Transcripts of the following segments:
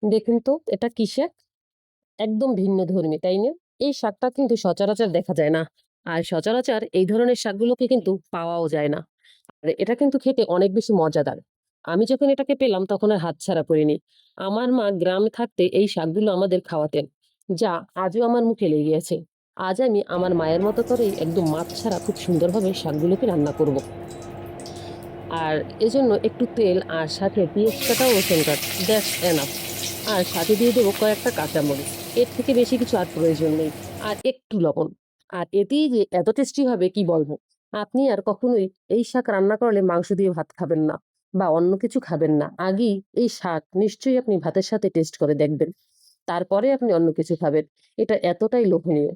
দেখুন তো এটা কি শাক? একদম ভিন্নধর্মী, তাই না? এই শাকটা কিন্তু সচরাচর দেখা যায় না। আর সচরাচর এই ধরনের শাকগুলোকে কিন্তু পাওয়াও যায় না। আর এটা কিন্তু খেতে অনেক বেশি মজাদার। আমি যখন এটাকে পেলাম তখন আর হাতছাড়া করিনি। আমার মা গ্রামে থাকতে এই শাকগুলো আমাদের খাওয়াতেন। যা আজও আমার মুখে লেগে আছে। আজ আমি আমার মায়ের মতো করেই একদম মাছ ছাড়া খুব সুন্দরভাবে শাকগুলোকে রান্না করব। আর এজন্য একটু তেল আর সাথে পেঁয়াজ কাটা ও রসুন কাটা, দ্যাটস এনাফ। আর সাথে দিয়ে দেবো কয়েকটা কাঁচামরিচ। এর থেকে বেশি কিছু আর প্রয়োজন নেই। আর একটু লবণ। আর এতেই যে এত টেস্টি হবে কি বলবো। আপনি আর কখনোই এই শাক রান্না করলে মাংস দিয়ে ভাত খাবেন না বা অন্য কিছু খাবেন না, আগেই এই শাক নিশ্চয়ই আপনি ভাতের সাথে টেস্ট করে দেখবেন, তারপরে আপনি অন্য কিছু খাবেন। এটা এতটাই লোভনীয়।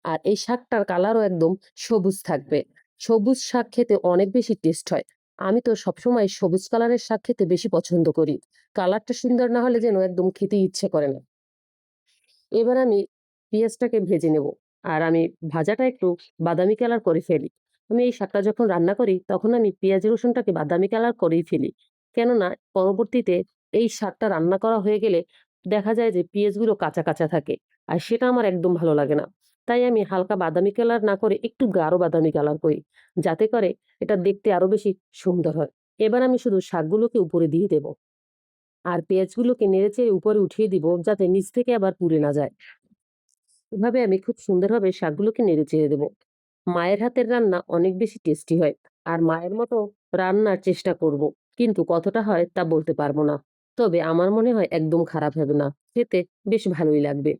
আর এই শাকটার কালারও একদম সবুজ থাকবে। সবুজ শাক খেতে অনেক বেশি টেস্ট হয়। আমি তো সবসময় সবুজ কালারের শাক খেতে বেশি পছন্দ করি। কালারটা সুন্দর না হলে যেন একদম খেতে ইচ্ছে করে না। এবার আমি পেঁয়াজটাকে ভেজে নেব। আর আমি ভাজাটা একটু বাদামি কালার করে ফেলি। আমি এই শাকটা যখন রান্না করি তখন আমি পেঁয়াজ রসুনটাকে বাদামি কালার করেই ফেলি। কেননা পরবর্তীতে এই শাকটা রান্না করা হয়ে গেলে দেখা যায় যে পেঁয়াজগুলো কাঁচা, কাঁচা থাকে। আর সেটা আমার একদম ভালো লাগে না। তাই আমি হালকা বাদামি কালার না করে একটু গাঢ় বাদামি কালার করি। যাতে করে এটা দেখতে আরো বেশি সুন্দর হয়। এবার আমি শুধু শাকগুলোকে উপরে দিয়ে দেব। আর পেঁয়াজগুলোকে নেড়েচেড়ে উপরে উঠিয়ে দিব যাতে নিচ থেকে আবার পুড়ে না যায়। এভাবে আমি খুব সুন্দরভাবে শাকগুলোকে নেড়েচেড়ে দেব। মায়ের হাতের রান্না অনেক বেশি টেস্টি হয়। আর মায়ের মতো রান্নার চেষ্টা করব। কিন্তু কতটা হয় তা বলতে পারব না। তবে আমার মনে হয় একদম খারাপ হবে না। খেতে বেশ ভালোই লাগবে।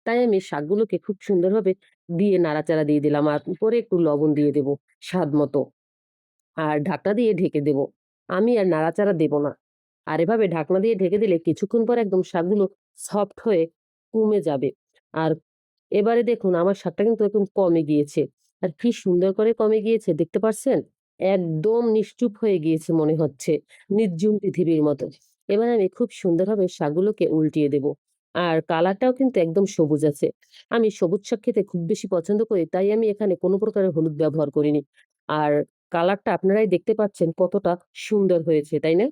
তাই আমি শাকগুলোকে খুব সুন্দরভাবে দিয়ে নাড়াচাড়া দিয়ে দিলাম। আর উপরে একটু লবণ দিয়ে দেব স্বাদ মতো। আর ঢাকনা দিয়ে ঢেকে দেব। আমি আর নাড়াচাড়া দেব না। আর এভাবে ঢাকনা দিয়ে ঢেকে দিলে কিছুক্ষণ পর একদম শাকগুলো সফট হয়ে কমে যাবে। আর এবারে দেখুন আমার শাকটা কিন্তু একদম কমে গিয়েছে। আর কি সুন্দর করে কমে গিয়েছে দেখতে পারছেন? একদম নিশ্চুপ হয়ে গিয়েছে মনে হচ্ছে। নির্জুম পৃথিবীর মতো। এবার আমি খুব সুন্দরভাবে শাকগুলোকে উল্টিয়ে দেব। আর কালারটাও কিন্তু একদম সবুজ আছে। আমি সবুজ শাক খেতে খুব বেশি পছন্দ করি। তাই আমি এখানে কোনো প্রকারের হলুদ ব্যবহার করিনি। আর কালারটা আপনারাই দেখতে পাচ্ছেন কতটা সুন্দর হয়েছে, তাই না?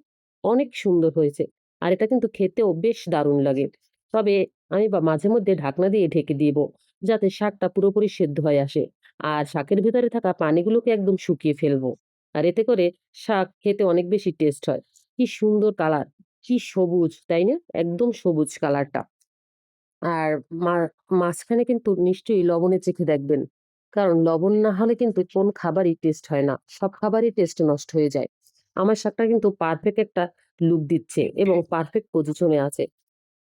অনেক সুন্দর হয়েছে। আর এটা কিন্তু খেতেও বেশ দারুণ লাগে। তবে আমি মাঝে মধ্যে ঢাকনা দিয়ে ঢেকে দিব যাতে শাকটা পুরোপুরি সেদ্ধ হয়ে আসে। আর শাকের ভেতরে থাকা পানিগুলোকে একদম শুকিয়ে ফেলবো। আর এতে করে শাক খেতে অনেক বেশি টেস্ট হয়। কি সুন্দর কালার, কি সবুজ, তাই না? একদম সবুজ কালারটা। আর মা মাঝখানে কিন্তু নিশ্চয়ই লবণে চেখে দেখবেন। কারণ লবণ না হলে কিন্তু কোন খাবারই টেস্ট হয় না। সব খাবারই টেস্ট নষ্ট হয়ে যায়। আমার শাকটা কিন্তু পারফেক্ট একটা লুক দিচ্ছে এবং পারফেক্ট পজিশনে আছে।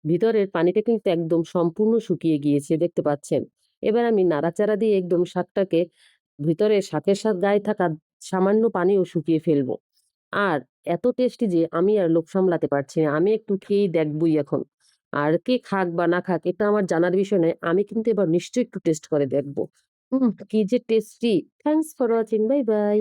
ভিতরের পানিটা কিন্তু একদম সম্পূর্ণ শুকিয়ে গিয়েছে দেখতে পাচ্ছেন। এবার আমি নাড়াচাড়া দিয়ে একদম শাকটাকে ভিতরে শাকের গায়ে থাকা সামান্য পানিও শুকিয়ে ফেলবো। আর এত টেস্টি যে আমি আর লোভ সামলাতে পারছি না। আমি একটু খেয়েই দেখবই এখন। আর কে খাক বা না খাক এটা আমার জানার বিষয় নয়। আমি কিন্তু এবার নিশ্চয়ই একটু টেস্ট করে দেখব। কি যে tasty! Thanks for watching. Bye, by.